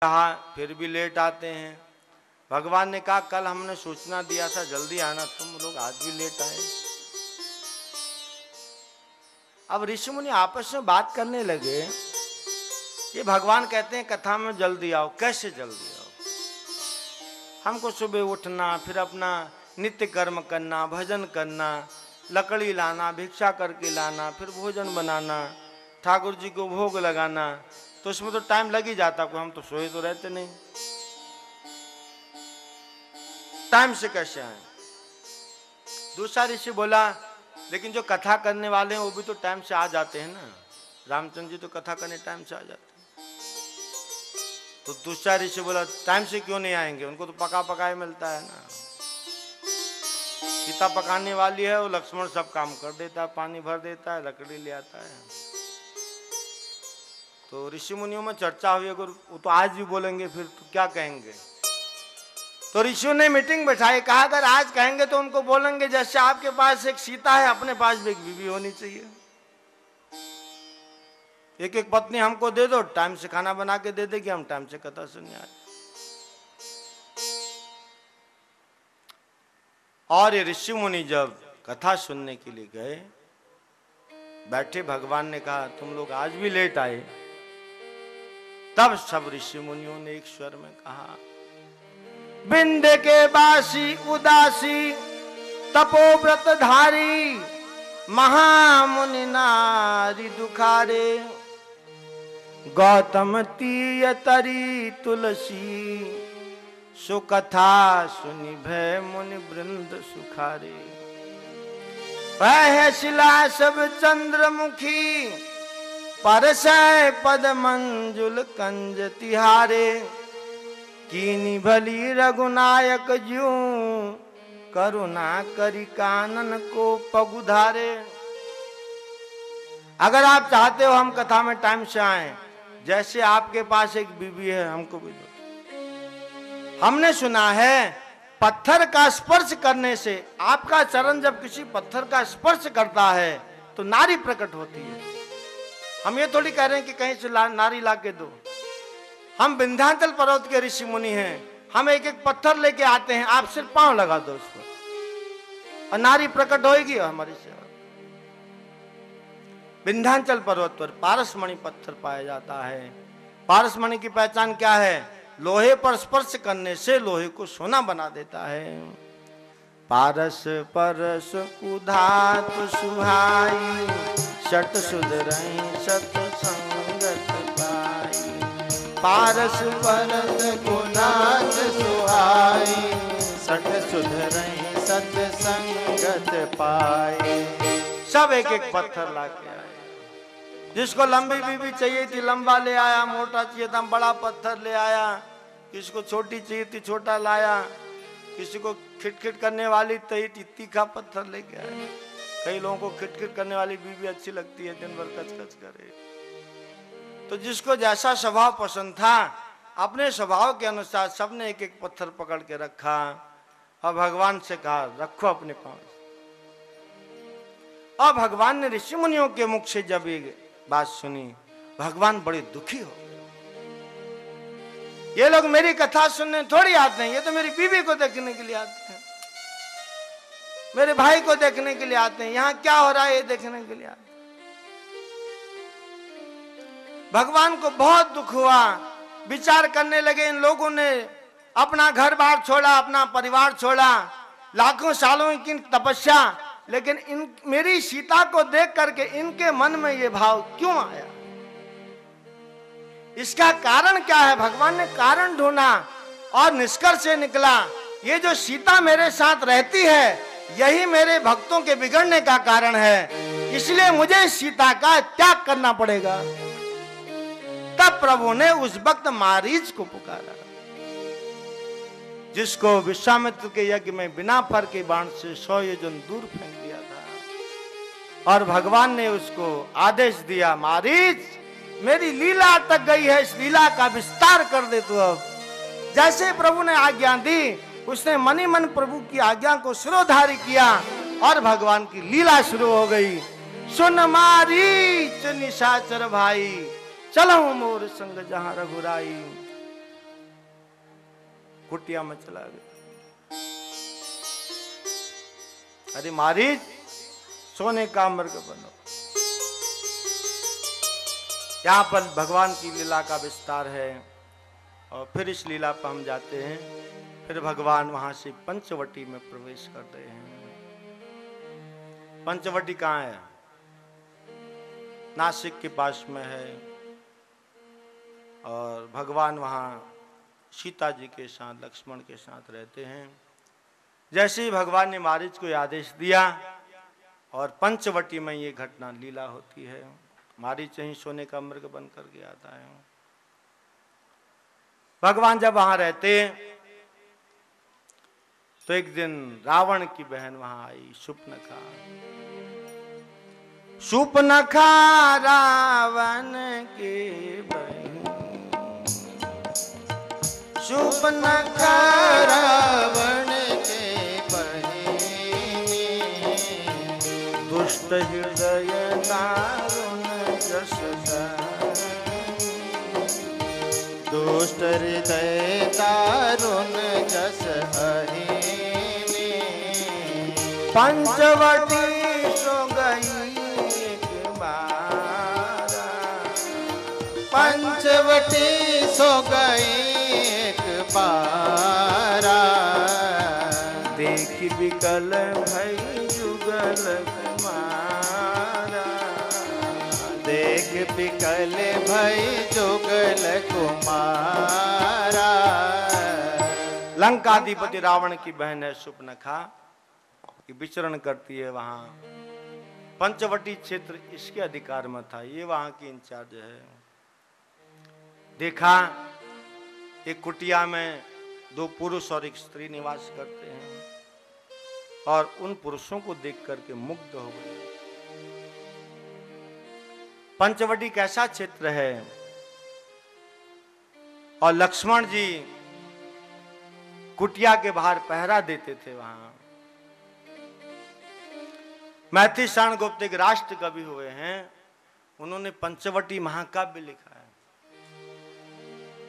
कहा फिर भी लेट आते हैं। भगवान ने कहा कल हमने सूचना दिया था जल्दी आना, तुम लोग आज भी लेट आए। अब ऋषि मुनि आपस में बात करने लगे, ये भगवान कहते हैं कथा में जल्दी आओ, कैसे जल्दी आओ? हमको सुबह उठना, फिर अपना नित्य कर्म करना, भजन करना, लकड़ी लाना, भिक्षा करके लाना, फिर भोजन बनाना, ठाकुर जी को भोग लगाना, तो उसमें तो टाइम लग ही जाता। को हम तो सोए तो रहते नहीं, टाइम से कैसे आए? दूसरा ऋषि बोला लेकिन जो कथा करने वाले हैं वो भी तो टाइम से आ जाते हैं ना, रामचंद्र जी तो कथा करने टाइम से आ जाते हैं। तो दूसरा ऋषि बोला टाइम से क्यों नहीं आएंगे, उनको तो पका पकाए मिलता है ना। सीता पकाने वाली है, वो लक्ष्मण सब काम कर देता है, पानी भर देता है, लकड़ी ले आता है। तो ऋषि मुनियों में चर्चा हुई, अगर वो तो आज भी बोलेंगे फिर तो क्या कहेंगे? तो ऋषियों ने मीटिंग बैठाई, कहा अगर आज कहेंगे तो उनको बोलेंगे जैसे आपके पास एक सीता है, अपने पास भी एक बीवी होनी चाहिए। एक एक पत्नी हमको दे दो, टाइम से खाना बना के दे देगी, हम टाइम से कथा सुनने आए। और ये ऋषि मुनि जब कथा सुनने के लिए गए, बैठे, भगवान ने कहा तुम लोग आज भी लेट आए। तब सब ऋषि मुनियों ने एक स्वर में कहा, बिंदे के बासी उदासी तपोव्रत धारी, महामुनि नारी दुखारे, गौतम तीय तरी तुलसी, सुकथा सुनि भय मुनि वृंद सुखारे। वह शिला सब चंद्रमुखी, परसय पद मंजुल कंज तिहारे, कीनी भली रघुनायक ज्यों, करुणा करी कानन को पगुधारे। अगर आप चाहते हो हम कथा में टाइम से आए, जैसे आपके पास एक बीवी है हमको भी दो। हमने सुना है पत्थर का स्पर्श करने से, आपका चरण जब किसी पत्थर का स्पर्श करता है तो नारी प्रकट होती है। हम ये थोड़ी कह रहे हैं कि कहीं से नारी ला के दो। हम विंध्याचल पर्वत के ऋषि मुनि हैं, हम एक एक पत्थर लेके आते हैं, आप सिर्फ पांव लगा दो उस पर और नारी प्रकट होगी हमारी सेवा। विंध्याचल पर्वत पर पारसमणि पत्थर पाया जाता है। पारसमणि की पहचान क्या है? लोहे पर स्पर्श करने से लोहे को सोना बना देता है। पारस परस कुधात सुहाई, शट सुधरई सत संगत पाई। पारस परस कुधात सुहाई, शट सुधरई सत संगत पाई। सब एक एक पत्थर लाके आए। जिसको लंबी बीबी चाहिए थी लंबा ले आया, मोटा चाहिए था बड़ा पत्थर ले आया, किसी को छोटी चाहिए थी छोटा लाया, किसी को खिटखिट करने वाली तीखा पत्थर लेके आया। कई लोगों को खिटखिट करने वाली बीबी अच्छी लगती है, दिन भर कचकच करे। तो जिसको जैसा स्वभाव पसंद था, अपने स्वभाव के अनुसार सबने एक एक पत्थर पकड़ के रखा और भगवान से कहा रखो अपने पास। और भगवान ने ऋषि मुनियों के मुख से जब ये बात सुनी, भगवान बड़े दुखी हो गए। ये लोग मेरी कथा सुनने थोड़ी आते हैं, ये तो मेरी बीवी को देखने के लिए आते हैं, मेरे भाई को देखने के लिए आते हैं, यहाँ क्या हो रहा है ये देखने के लिए आते हैं। भगवान को बहुत दुख हुआ, विचार करने लगे इन लोगों ने अपना घर बार छोड़ा, अपना परिवार छोड़ा, लाखों सालों की तपस्या, लेकिन इन मेरी सीता को देख करके इनके मन में ये भाव क्यों आया? इसका कारण क्या है? भगवान ने कारण ढूंढा और निष्कर्ष से निकला, ये जो सीता मेरे साथ रहती है यही मेरे भक्तों के बिगड़ने का कारण है, इसलिए मुझे सीता का त्याग करना पड़ेगा। तब प्रभु ने उस वक्त मारीच को पुकारा, जिसको विश्वामित्र के यज्ञ में बिना फर के बाण से 100 योजन दूर फेंक दिया था। और भगवान ने उसको आदेश दिया, मारीच मेरी लीला तक गई है, इस लीला का विस्तार कर दे तू। अब जैसे प्रभु ने आज्ञा दी, उसने मनी मन प्रभु की आज्ञा को शिरोधार्य किया और भगवान की लीला शुरू हो गई। सुन मारीच निशाचर भाई, चलो मोर संग जहां रघुराई। कुटिया में चला गया। अरे मारीच, सोने का मृग बनो। यहाँ पर भगवान की लीला का विस्तार है और फिर इस लीला पर हम जाते हैं। फिर भगवान वहां से पंचवटी में प्रवेश करते हैं। पंचवटी कहाँ है? नासिक के पास में है। और भगवान वहां सीता जी के साथ, लक्ष्मण के साथ रहते हैं। जैसे ही भगवान ने मारीच को आदेश दिया और पंचवटी में ये घटना लीला होती है। मारीच ही सोने का मृग बन करके आता है। भगवान जब वहां रहते तो एक दिन रावण की बहन वहां आई, शूर्पणखा। शूर्पणखा रावण की बहन, शूर्पणखा रावण के बहन, दुष्ट हृदय दारुण जस, दुष्ट हृदय दारुण जस अहिनी। पंचवटी सो गई एक बारा, पंचवटी सो गई एक बारा। देख बिकल भई जुगल कुमारा, देख बिकल भई जुगल कुमारा। लंकाधिपति रावण की बहन है शूर्पणखा, विचरण करती है वहां। पंचवटी क्षेत्र इसके अधिकार में था, ये वहां की इंचार्ज है। देखा एक कुटिया में दो पुरुष और एक स्त्री निवास करते हैं और उन पुरुषों को देख करके मुग्ध हो गए। पंचवटी कैसा क्षेत्र है। और लक्ष्मण जी कुटिया के बाहर पहरा देते थे वहां। मैथिली शरण गुप्त एक राष्ट्र कवि हुए हैं, उन्होंने पंचवटी महाकाव्य लिखा है।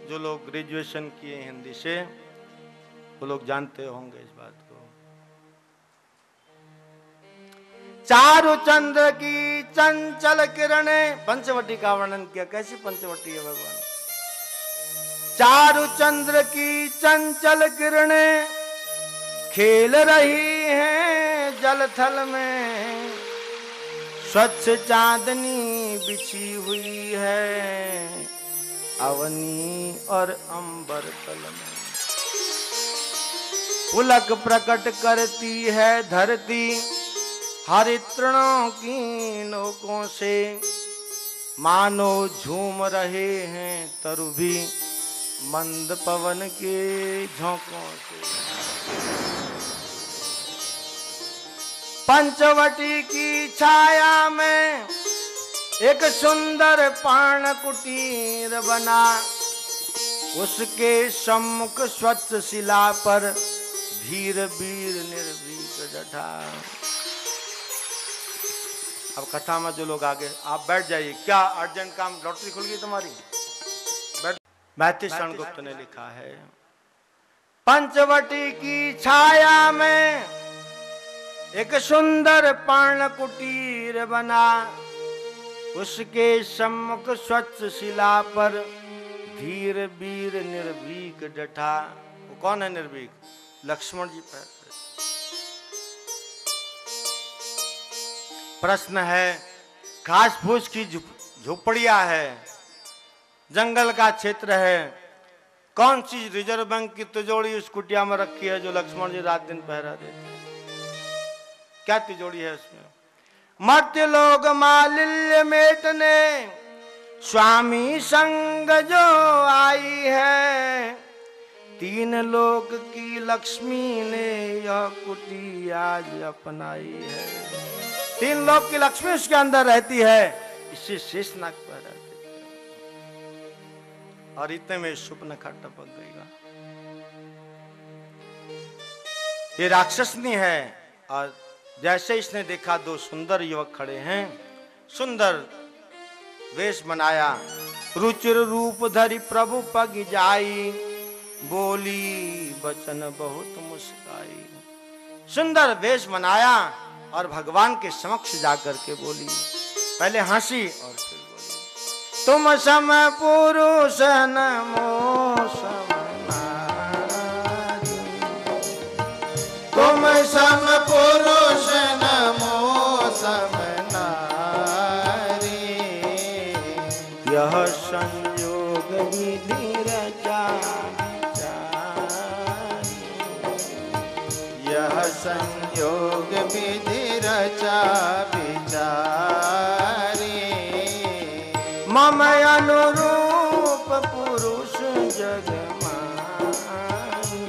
जो लोग ग्रेजुएशन किए हिंदी से वो लोग जानते होंगे इस बात को। चारु चंद्र की चंचल किरणें, पंचवटी का वर्णन किया। कैसी पंचवटी है भगवान। चारु चंद्र की चंचल किरणें खेल रही हैं जल थल में, स्वच्छ चांदनी बिछी हुई है अवनी और अंबर तल में। पुलक प्रकट करती है धरती हरितृणों की नोकों से, मानो झूम रहे हैं तरु भी मंद पवन के झोंकों से। पंचवटी की छाया में एक सुंदर पर्ण कुटीर बना, उसके सम्मुख स्वच्छ शिला पर धीर वीर निर्भीक डटा। अब कथा में जो लोग आगे, आप बैठ जाइए। क्या अर्जेंट काम, लॉटरी खुल गई तुम्हारी? बैठ। मैथिली शरण गुप्त ने लिखा है, पंचवटी की छाया में एक सुंदर पर्ण कुटीर बना, उसके सम्मुख स्वच्छ शिला पर धीर वीर निर्भीक डटा। वो कौन है निर्भीक? लक्ष्मण जी पर। प्रश्न है, घास फूस की झोपड़ियां है, जंगल का क्षेत्र है, कौन सी रिजर्व बैंक की तिजोरी उस कुटिया में रखी है जो लक्ष्मण जी रात दिन पहरा देते हैं? क्या तिजोरी है उसमें? मर्त्य लोग मालिल्य मेटने स्वामी संग जो आई है, तीन लोक की लक्ष्मी ने यह कुटी आज अपनाई है। तीन लोक की लक्ष्मी उसके अंदर रहती है, इसे शेषनाग पहरा देते हैं। और इतने में शूर्पणखा टपक गई। ये राक्षसनी है। और जैसे इसने देखा दो सुंदर युवक खड़े हैं, सुंदर वेश बनाया, रुचिर रूप धरि प्रभु पग जाई, बोली बचन बहुत मुस्काई। सुंदर वेश बनाया और भगवान के समक्ष जाकर के बोली, पहले हंसी और फिर बोली, तुम सम पुरुष नमो सम नारी, तुम सम पुरुष नमो सम नारी, यह संयोग विधि रचा संयोग विधि रचा विचारी, मम अनुरूप पुरुष जग माही,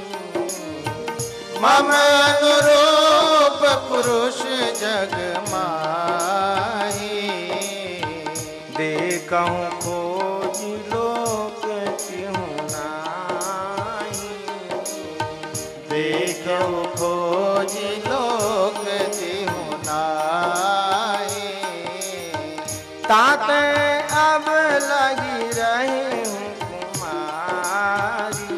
मम अनुरूप पुरुष जग माही, देखूं खोज लोक तिहुँ नाहि, देखूं खोज लोक तिहुँ नाहि, ताते अब लगी रही हूँ कुमारी,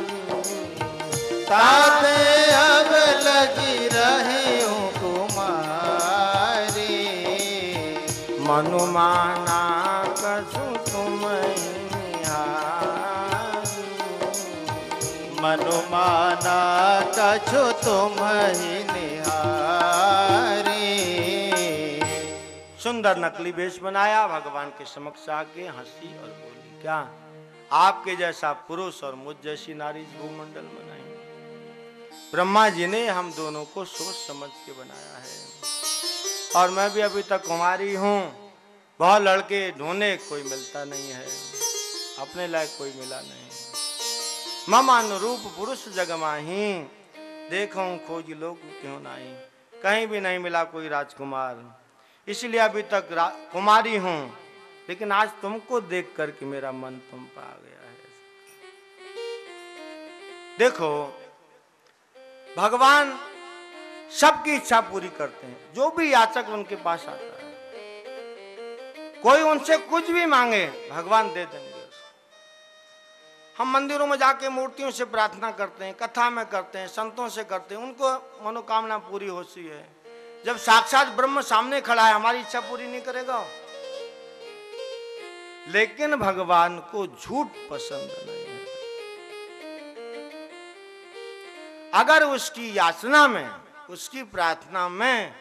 ताते अब लगी रही हूँ कुमारी, मनुमाना कसु तुम निहारी, मनुमाना कछु तुम ही निहारी। सुंदर नकली वेश बनाया, भगवान के समक्ष आके हंसी और बोली, क्या आपके जैसा पुरुष और मुझ जैसी नारी भूमंडल में नहीं। ब्रह्मा जी ने हम दोनों को सोच समझ के बनाया है, और मैं भी अभी तक कुमारी हूँ। बहुत लड़के ढूंढे, कोई मिलता नहीं है, अपने लायक कोई मिला नहीं। मम अनुरूप पुरुष जग माही, देखूं खोज लोग क्यों नहीं, कहीं भी नहीं मिला कोई राजकुमार, इसलिए अभी तक कुमारी हूं। लेकिन आज तुमको देख करके मेरा मन तुम पर आ गया है। देखो, भगवान सबकी इच्छा पूरी करते हैं, जो भी याचक उनके पास आता है, कोई उनसे कुछ भी मांगे भगवान दे देंगे। हम मंदिरों में जाके मूर्तियों से प्रार्थना करते हैं, कथा में करते हैं, संतों से करते हैं, उनको मनोकामना पूरी होती है। जब साक्षात ब्रह्म सामने खड़ा है, हमारी इच्छा पूरी नहीं करेगा। लेकिन भगवान को झूठ पसंद नहीं है। अगर उसकी याचना में, उसकी प्रार्थना में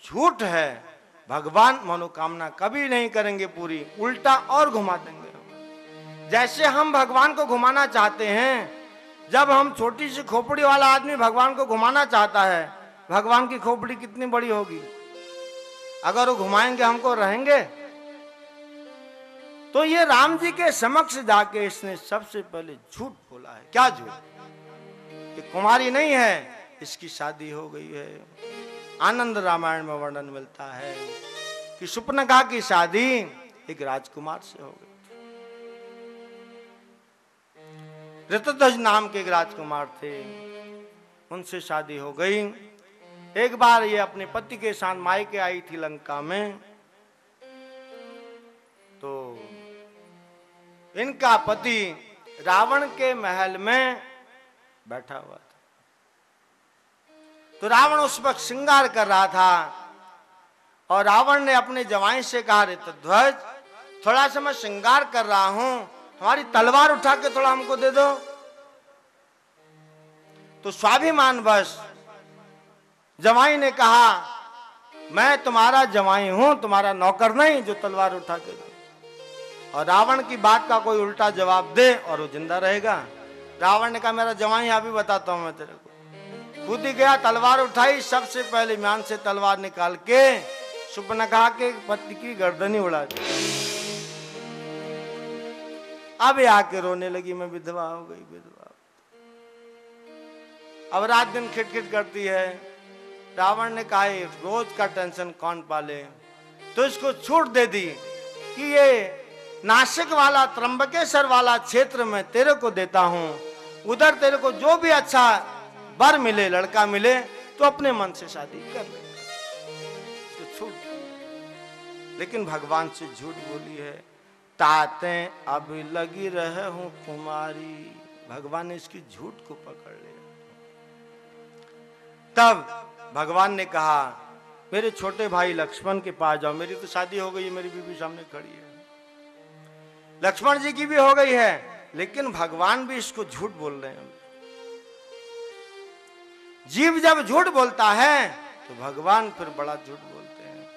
झूठ है, भगवान मनोकामना कभी नहीं करेंगे पूरी, उल्टा और घुमा देंगे। जैसे हम भगवान को घुमाना चाहते हैं, जब हम छोटी सी खोपड़ी वाला आदमी भगवान को घुमाना चाहता है, भगवान की खोपड़ी कितनी बड़ी होगी, अगर वो घुमाएंगे हमको रहेंगे। तो ये राम जी के समक्ष जाके इसने सबसे पहले झूठ बोला है। क्या झूठ? कि कुमारी नहीं है, इसकी शादी हो गई है। आनंद रामायण में वर्णन मिलता है कि सुपनखा की शादी एक राजकुमार से हो गई। ऋतध्वज नाम के एक राजकुमार थे, उनसे शादी हो गई। एक बार ये अपने पति के साथ मायके आई थी लंका में, तो इनका पति रावण के महल में बैठा हुआ था। तो रावण उस वक्त श्रृंगार कर रहा था, और रावण ने अपने जवाई से कहा, ऋतध्वज थोड़ा सा मैं श्रृंगार कर रहा हूं, हमारी तलवार उठा के थोड़ा हमको दे दो। तो स्वाभिमान बस जवाई ने कहा, मैं तुम्हारा जवाई हूं, तुम्हारा नौकर नहीं जो तलवार उठा के दे। और रावण की बात का कोई उल्टा जवाब दे और वो जिंदा रहेगा। रावण ने कहा, मेरा जवाई अभी बताता हूं मैं तेरे को। खुद ही गया, तलवार उठाई, सबसे पहले म्यान से तलवार निकाल के सुपनखा के पति की गर्दनी उड़ा दी। अब आके रोने लगी, मैं विधवा हो गई, विधवा। अब रात दिन खिटखिट करती है। रावण ने कहा, रोज का टेंशन कौन पाले, तो इसको छूट दे दी कि ये नासिक वाला, त्र्यंबकेश्वर वाला क्षेत्र में तेरे को देता हूं, उधर तेरे को जो भी अच्छा वर मिले, लड़का मिले, तो अपने मन से शादी कर ले। तो छूट, लेकिन भगवान से झूठ बोली है। ताते अब लगी रहे हूं कुमारी, भगवान ने इसकी झूठ को पकड़ लिया। तब भगवान ने कहा, मेरे छोटे भाई लक्ष्मण के पास जाओ, मेरी तो शादी हो गई है, मेरी बीवी सामने खड़ी है, लक्ष्मण जी की भी हो गई है, लेकिन भगवान भी इसको झूठ बोल रहे हैं। जीव जब झूठ बोलता है तो भगवान फिर बड़ा झूठ बोलते हैं।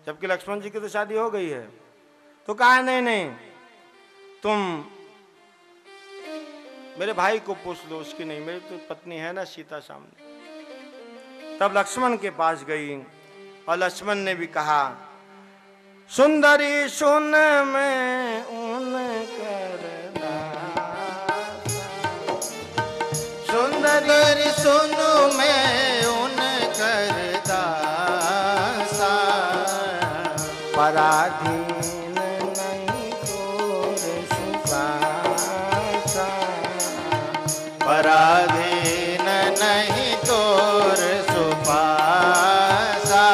जबकि लक्ष्मण जी की तो शादी हो गई है, तो कहा नहीं नहीं, तुम मेरे भाई को पूछ लो, उसकी नहीं, मेरी तो पत्नी है ना सीता सामने। तब लक्ष्मण के पास गई और लक्ष्मण ने भी कहा, सुंदरी सुन मैं उन कर दासा, सुंदरी सुनो मैं उन कर दासा, पराधीन नहीं तोर सुपासा, पराधीन नहीं तोर सुपासा,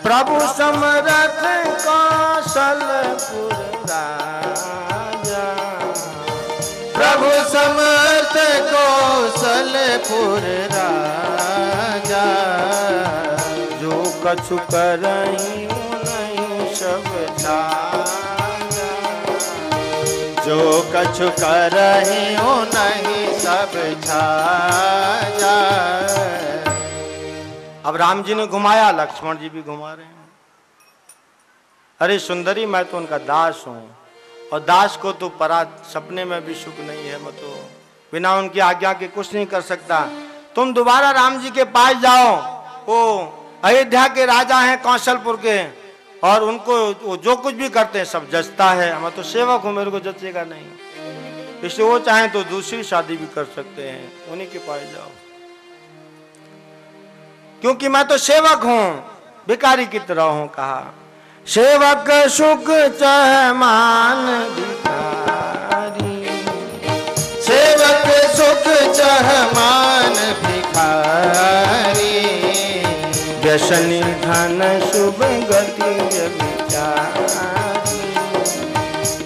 प्रभु समरथ कौशलपुर राजा, प्रभु समर्थ कौशलपुर राजा, जो कछु करई नहीं सब छाजा, जो कछु करई नहीं सब छाजा। अब राम जी ने घुमाया, लक्ष्मण जी भी घुमा रहे हैं। अरे सुंदरी, मैं तो उनका दास हूं, और दास को तो परा सपने में भी सुख नहीं है, मैं तो बिना उनकी आज्ञा के कुछ नहीं कर सकता। तुम दोबारा राम जी के पास जाओ, वो अयोध्या के राजा हैं कौशलपुर के, और उनको वो जो कुछ भी करते हैं सब जचता है। मैं तो सेवक हूं, मेरे को जचेगा नहीं, इसलिए वो चाहें तो दूसरी शादी भी कर सकते हैं, उन्हीं के पास जाओ, क्योंकि मैं तो सेवक हूं, भिखारी की तरह हूं। कहा, सेवक सुख चाह मान भिखारी, सेवक सुख चाह मान भिखारी, व्यसनी धन शुभ गति व्यभिचारी,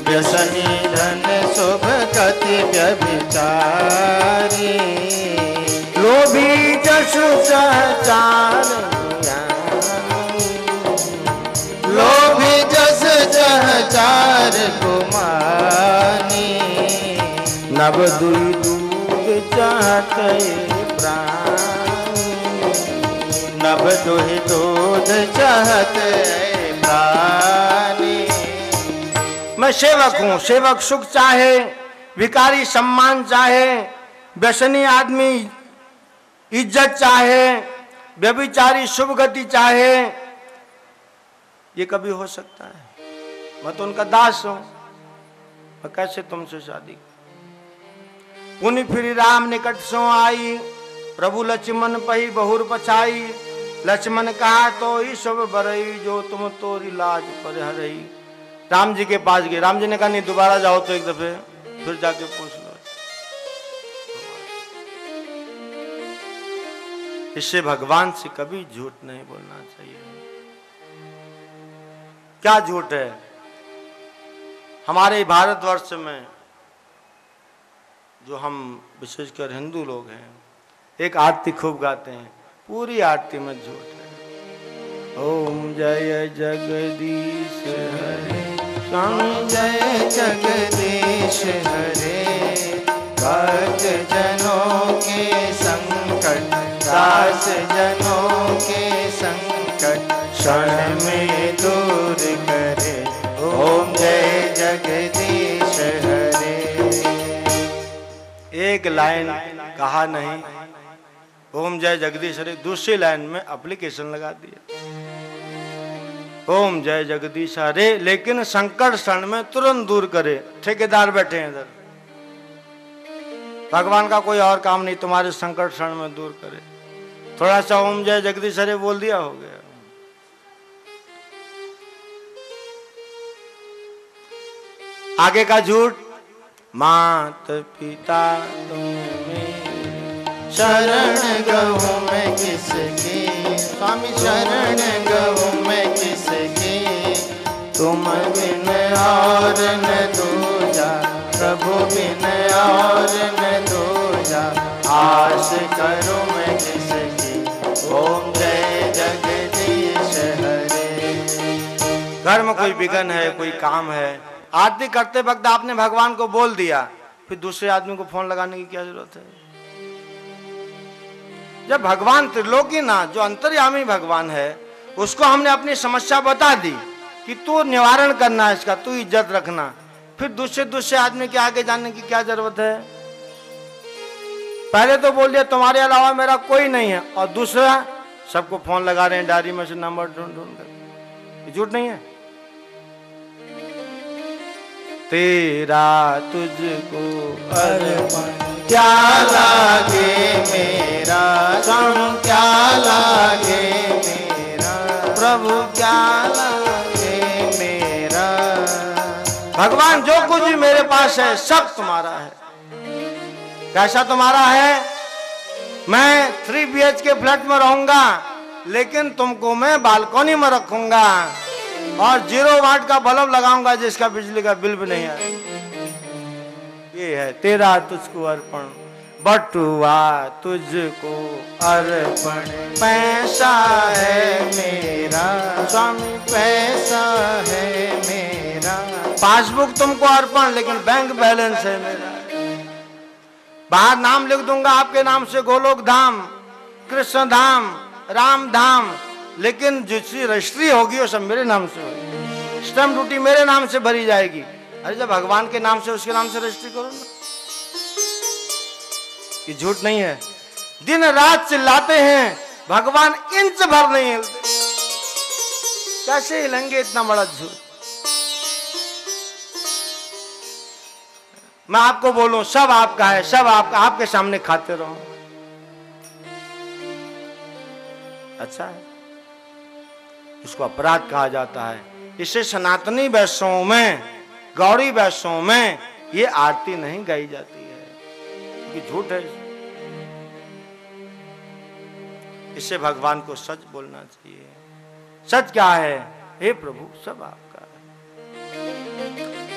व्यसनी धन शुभ गति व्यभिचारी, लोभी जसु सहचार, लोभी जस सहचार गुमानी, नव दुई दूध चाहते प्राणी, नव दुई दूध चाहते प्राणी। मैं सेवक हूं, सेवक सुख चाहे, भिखारी सम्मान चाहे, व्यसनी आदमी इज्जत चाहे, व्यभिचारी शुभ गति चाहे, ये कभी हो सकता है? मैं तो उनका दास हूं, मैं कैसे तुमसे शादी? पुनि फिर राम निकट सो आई, प्रभु लक्ष्मण पही बहुर पछाई, लक्ष्मण कहा तो ही सब बरई, जो तुम तोरी लाज पर हरई। राम जी के पास गए, राम जी ने कहा नहीं, दोबारा जाओ तो एक दफे फिर जाके पूछ लो। इससे भगवान से कभी झूठ नहीं बोलना चाहिए। क्या झूठ है? हमारे भारतवर्ष में जो हम विशेषकर हिंदू लोग हैं, एक आरती खूब गाते हैं, पूरी आरती में झूठ है। ओम जय जगदीश हरे, स्वामी जय जगदीश हरे, भक्त जनों के संकट, दास जनों के संकट, क्षण में दूर करे, ओम जय जगदीश हरे। एक लाइन कहा नहीं ओम जय जगदीश हरे, दूसरी लाइन में एप्लीकेशन लगा दिया ओम जय जगदीश हरे, लेकिन संकट क्षण में तुरंत दूर करे। ठेकेदार बैठे हैं इधर, भगवान का कोई और काम नहीं, तुम्हारे संकट क्षण में दूर करे। थोड़ा सा ओम जय जगदीश हरे बोल दिया, हो गया। आगे का झूठ, मात पिता तुम्हें शरण गहूं मैं किसकी, स्वामी शरण गहूं मैं किसकी, तुम बिन और न दूजा प्रभु बिन और न दूजा, आस करूं मैं किसकी, ओम जय जगदीश हरे। घर में कोई विघ्न है, कोई काम है, आरती करते वक्त आपने भगवान को बोल दिया, फिर दूसरे आदमी को फोन लगाने की क्या जरूरत है? जब भगवान त्रिलोकीनाथ जो अंतर्यामी भगवान है, उसको हमने अपनी समस्या बता दी कि तू निवारण करना है इसका, तू इज्जत रखना, फिर दूसरे आदमी के आगे जाने की क्या जरूरत है? पहले तो बोल दिया तुम्हारे अलावा मेरा कोई नहीं है, और दूसरा सबको फोन लगा रहे हैं डायरी में से नंबर ढूंढ कर। झूठ नहीं है? तेरा तुझको अर्पण क्या लागे मेरा, स्वामी क्या लागे मेरा, प्रभु क्या लागे मेरा। भगवान जो कुछ भी मेरे पास है सब तुम्हारा है। कैसा तुम्हारा है? मैं 3 BHK फ्लैट में रहूंगा, लेकिन तुमको मैं बालकनी में रखूंगा और 0 वाट का बल्ब लगाऊंगा जिसका बिजली का बिल भी नहीं आए। ये है तेरा तुझको अर्पण, बटुआ तुझको अर्पण, पैसा है मेरा स्वामी, पैसा है मेरा। पासबुक तुमको अर्पण, लेकिन बैंक बैलेंस है मेरा। बाहर नाम लिख दूंगा आपके नाम से, गोलोक धाम, कृष्ण धाम, राम धाम, लेकिन जिसकी रजिस्ट्री होगी वो सब मेरे नाम से होगी, स्टैम्प ड्यूटी मेरे नाम से भरी जाएगी। अरे जब भगवान के नाम से उसके नाम से रजिस्ट्री करो ना। ये झूठ नहीं है। दिन रात चिल्लाते हैं, भगवान इंच भर नहीं हिलते। कैसे हिलेंगे इतना बड़ा झूठ? मैं आपको बोलूं सब आपका है, सब आपका, आपके सामने खाते रहो। अच्छा है, इसको अपराध कहा जाता है। इसे सनातनी वैष्णवों में, गौड़ी वैष्णवों में ये आरती नहीं गाई जाती है, क्योंकि झूठ है। इससे भगवान को सच बोलना चाहिए। सच क्या है? हे प्रभु सब आपका है।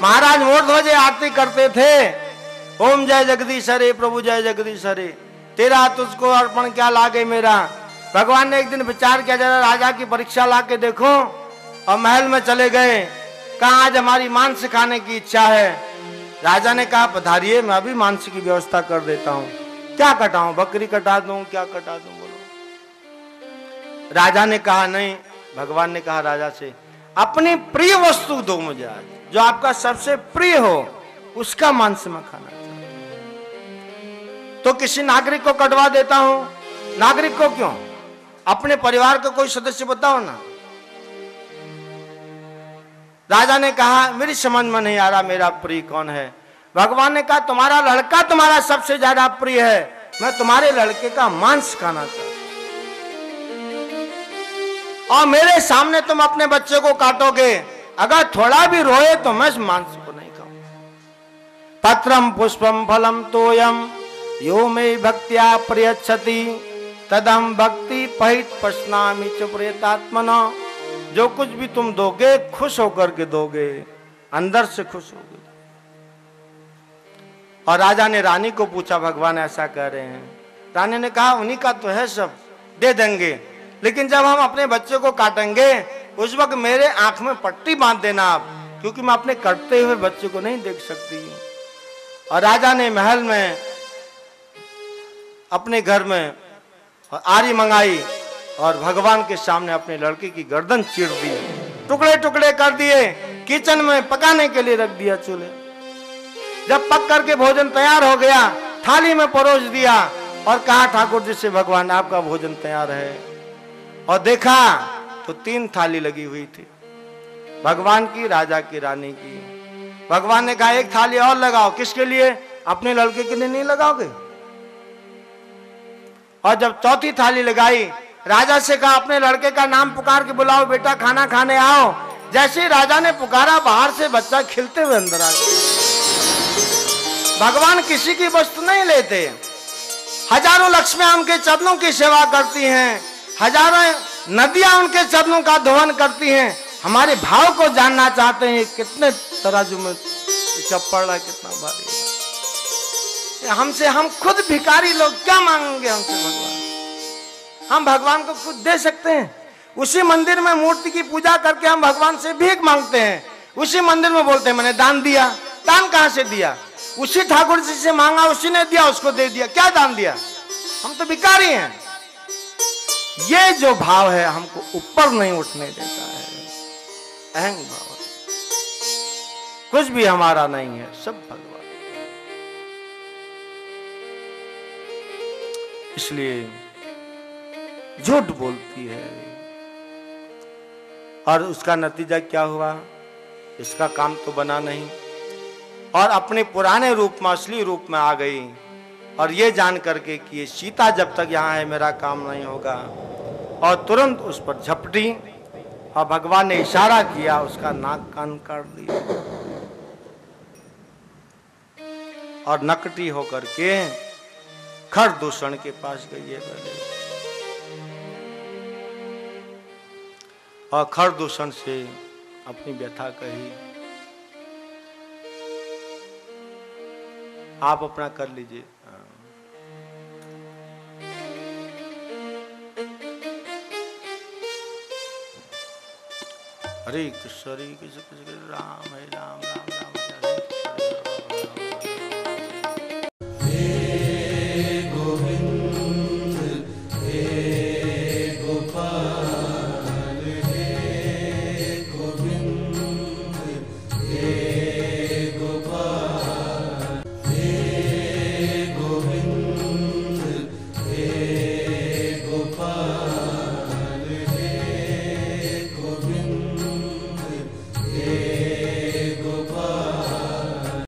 महाराज मोरध्वज आरती करते थे, ओम जय जगदीश हरे, प्रभु जय जगदीश हरे, तेरा तुझको अर्पण क्या लागे मेरा। भगवान ने एक दिन विचार किया, जरा राजा की परीक्षा ला के देखो, और महल में चले गए। कहा आज हमारी मांस खाने की इच्छा है। राजा ने कहा पधारिए, मैं अभी मांस की व्यवस्था कर देता हूँ। क्या कटाऊं? बकरी कटा दूं, क्या कटा दूं, बोलो। राजा ने कहा नहीं। भगवान ने कहा राजा से, अपनी प्रिय वस्तु दो मुझे आज, जो आपका सबसे प्रिय हो उसका मांस मैं खाना चाहता हूं। तो किसी नागरिक को कटवा देता हूं। नागरिक को क्यों? अपने परिवार का कोई सदस्य बताओ ना। राजा ने कहा मेरी समझ में नहीं आ रहा मेरा प्रिय कौन है। भगवान ने कहा तुम्हारा लड़का तुम्हारा सबसे ज्यादा प्रिय है, मैं तुम्हारे लड़के का मांस खाना चाहता हूं, और मेरे सामने तुम अपने बच्चे को काटोगे, अगर थोड़ा भी रोए तो मैं इस मांस को नहीं खाऊं। पत्रम पुष्पम फलम तोयम यो मे भक्त्या प्रयच्छति तदम भक्ति पहित पश्नामि च प्रेतात्मना। जो कुछ भी तुम दोगे खुश होकर के दोगे, अंदर से खुश होगे। और राजा ने रानी को पूछा, भगवान ऐसा कह रहे हैं। रानी ने कहा उन्हीं का तो है, सब दे देंगे, लेकिन जब हम अपने बच्चे को काटेंगे उस वक्त मेरे आंख में पट्टी बांध देना आप, क्योंकि मैं अपने कटते हुए बच्चे को नहीं देख सकती। और राजा ने महल में अपने घर में आरी मंगाई और भगवान के सामने अपने लड़के की गर्दन चीर दी, टुकड़े टुकड़े कर दिए, किचन में पकाने के लिए रख दिया चूल्हे। जब पक करके भोजन तैयार हो गया, थाली में परोस दिया और कहा ठाकुर जी से भगवान आपका भोजन तैयार है। और देखा तो 3 थाली लगी हुई थी, भगवान की, राजा की, रानी की। भगवान ने कहा एक थाली और लगाओ। किसके लिए? अपने लड़के के लिए नहीं लगाओगे? और जब चौथी थाली लगाई, राजा से कहा अपने लड़के का नाम पुकार के बुलाओ, बेटा खाना खाने आओ। जैसे ही राजा ने पुकारा, बाहर से बच्चा खिलते हुए अंदर आ गया। भगवान किसी की वस्तु नहीं लेते। हजारों लक्ष्मियां उनके चरणों की सेवा करती हैं, हजारों नदियां उनके चरणों का दोहन करती हैं। हमारे भाव को जानना चाहते हैं, कितने तराजू में चप्पड़ रहा कितना भारी है। हमसे हम खुद भिखारी लोग क्या मांगेंगे हमसे भगवान? हम भगवान को कुछ दे सकते हैं? उसी मंदिर में मूर्ति की पूजा करके हम भगवान से भीख मांगते हैं, उसी मंदिर में बोलते हैं मैंने दान दिया। दान कहां से दिया? उसी ठाकुर जी से मांगा, उसी ने दिया, उसको दे दिया। क्या दान दिया? हम तो भिखारी हैं। ये जो भाव है हमको ऊपर नहीं उठने देता है। अहंग भाव, कुछ भी हमारा नहीं है, सब भगवान। इसलिए झूठ बोलती है और उसका नतीजा क्या हुआ? इसका काम तो बना नहीं और अपने पुराने रूप में, असली रूप में आ गई। और ये जान करके कि ये सीता जब तक यहाँ है मेरा काम नहीं होगा, और तुरंत उस पर झपटी और भगवान ने इशारा किया, उसका नाक कान काट दिया और नकटी होकर के खरदूषण के पास गई है पहले, और खरदूषण से अपनी व्यथा कही। आप अपना कर लीजिए। हरे कृष्ण राम है राम राम राम।